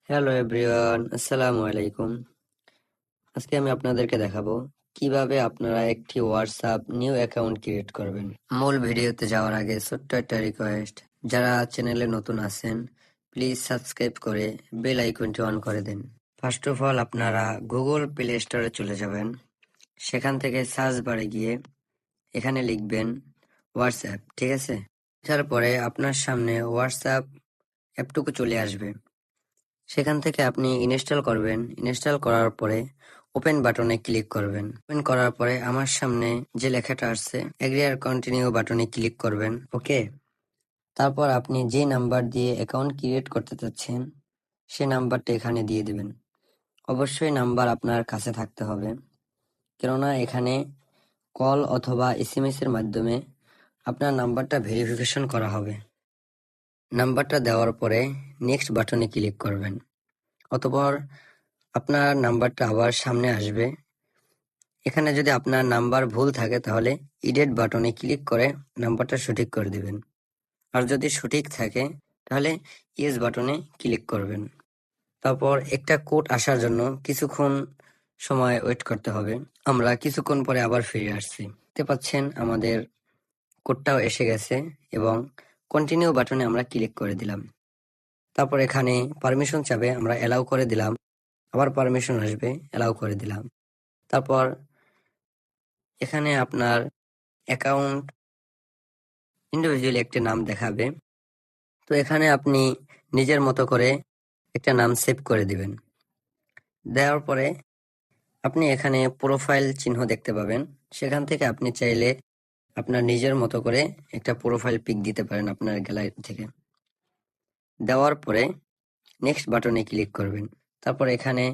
Hello everyone, আসসালামু আলাইকুম। আজকে আমি আপনাদেরকে দেখাবো কিভাবে আপনারা একটি হোয়াটসঅ্যাপ নিউ অ্যাকাউন্ট ক্রিয়েট করবেন। মূল ভিডিওতে যাওয়ার আগে ছোট্ট একটা রিকোয়েস্ট, যারা চ্যানেলে নতুন আছেন প্লিজ সাবস্ক্রাইব করে বেল আইকনটি অন করে দিন। ফার্স্ট অফ অল আপনারা গুগল প্লে স্টোরে চলে যাবেন। সেখান থেকে সার্চ বারে গিয়ে এখানে লিখবেন হোয়াটসঅ্যাপ, ঠিক আছে? তারপরে আপনার সামনে হোয়াটসঅ্যাপ অ্যাপটুকু চলে আসবে। সেখান থেকে আপনি ইনস্টল করবেন। ইনস্টল করার পরে ওপেন বাটনে ক্লিক করবেন। ওপেন করার পরে আমার সামনে যে লেখাটা আসছে এগ্রি আর কন্টিনিউ বাটনে ক্লিক করবেন। ওকে, তারপর আপনি যে নাম্বার দিয়ে অ্যাকাউন্ট ক্রিয়েট করতে চাচ্ছেন সে নাম্বারটা এখানে দিয়ে দিবেন। অবশ্যই নাম্বার আপনার কাছে থাকতে হবে, কেননা এখানে কল অথবা এসএমএস এর মাধ্যমে আপনার নাম্বারটা ভেরিফিকেশন করা হবে। নাম্বারটা দেওয়ার পরে নেক্সট বাটনে ক্লিক করবেন। অতঃপর আপনার নাম্বারটা আবার সামনে আসবে। এখানে যদি আপনার নাম্বার ভুল থাকে তাহলে এডিট বাটনে ক্লিক করে নাম্বারটা সঠিক করে দিবেন। আর যদি সঠিক থাকে তাহলে ইয়েস বাটনে ক্লিক করবেন। তারপর একটা কোড আসার জন্য কিছুক্ষণ সময় ওয়েট করতে হবে। আমরা কিছুক্ষণ পরে আবার ফিরে আসছি। দেখতে পাচ্ছেন আমাদের কোডটাও এসে গেছে এবং কন্টিনিউ বাটনে আমরা ক্লিক করে দিলাম। তারপর এখানে পারমিশন চাবে, আমরা অ্যালাউ করে দিলাম। আবার পারমিশন আসবে, অ্যালাউ করে দিলাম। তারপর এখানে আপনার অ্যাকাউন্ট ইন্ডিভিজুয়ালি একটা নাম দেখাবে। তো এখানে আপনি নিজের মতো করে একটা নাম সেভ করে দিবেন। দেওয়ার পরে আপনি এখানে প্রোফাইল চিহ্ন দেখতে পাবেন। সেখান থেকে আপনি চাইলে আপনার নিজের মতো করে একটা প্রোফাইল পিক দিতে পারেন আপনার গ্যালারি থেকে। দেওয়ার পরে নেক্সট বাটনে ক্লিক করবেন। তারপর এখানে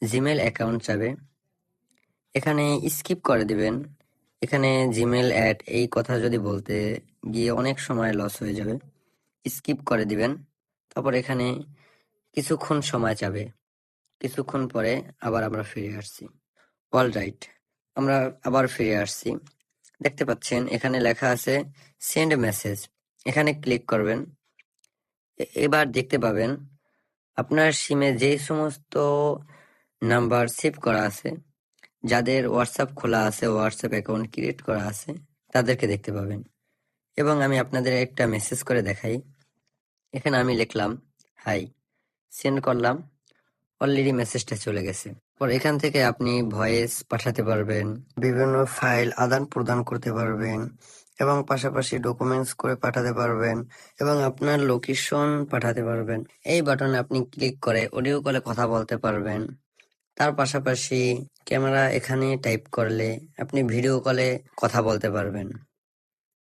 জিমেল অ্যাকাউন্ট চাবে, এখানে স্কিপ করে দিবেন। এখানে জিমেল অ্যাড এই কথা যদি বলতে গিয়ে অনেক সময় লস হয়ে যাবে, স্কিপ করে দিবেন। তারপর এখানে কিছুক্ষণ সময় চাবে, কিছুক্ষণ পরে আবার আমরা ফিরে আসছি। অলরাইট, আমরা আবার ফিরে আসছি। দেখতে পাচ্ছেন এখানে লেখা আছে সেন্ড মেসেজ, এখানে ক্লিক করবেন। এবার দেখতে পাবেন আপনার সিমে যে সমস্ত নাম্বার সেভ করা আছে, যাদের হোয়াটসঅ্যাপ খোলা আছে, হোয়াটসঅ্যাপ অ্যাকাউন্ট ক্রিয়েট করা আছে, তাদেরকে দেখতে পাবেন। এবং আমি আপনাদের একটা মেসেজ করে দেখাই। এখানে আমি লিখলাম হাই, সেন্ড করলাম, অলরেডি মেসেজটা চলে গেছে। পর এখান থেকে আপনি ভয়েস পাঠাতে পারবেন, বিভিন্ন ফাইল আদান প্রদান করতে পারবেন এবং পাশাপাশি ডকুমেন্টস করে পাঠাতে পারবেন এবং আপনার লোকেশন পাঠাতে পারবেন। এই বাটনে আপনি ক্লিক করে অডিও কলে কথা বলতে পারবেন। তার পাশাপাশি ক্যামেরা এখানে টাইপ করলে আপনি ভিডিও কলে কথা বলতে পারবেন।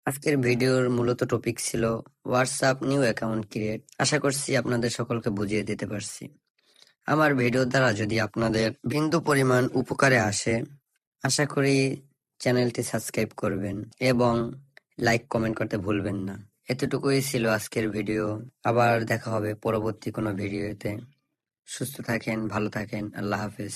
আজকের ভিডিওর মূলত টপিক ছিল হোয়াটসঅ্যাপ নিউ অ্যাকাউন্ট ক্রিয়েট। আশা করছি আপনাদের সকলকে বুঝিয়ে দিতে পারছি। আমার ভিডিও দ্বারা যদি আপনাদের বিন্দু পরিমাণ উপকারে আসে, আশা করি চ্যানেলটি সাবস্ক্রাইব করবেন এবং লাইক কমেন্ট করতে ভুলবেন না। এতটুকুই ছিল আজকের ভিডিও। আবার দেখা হবে পরবর্তী কোনো ভিডিওতে। সুস্থ থাকেন, ভালো থাকেন, আল্লাহ হাফেজ।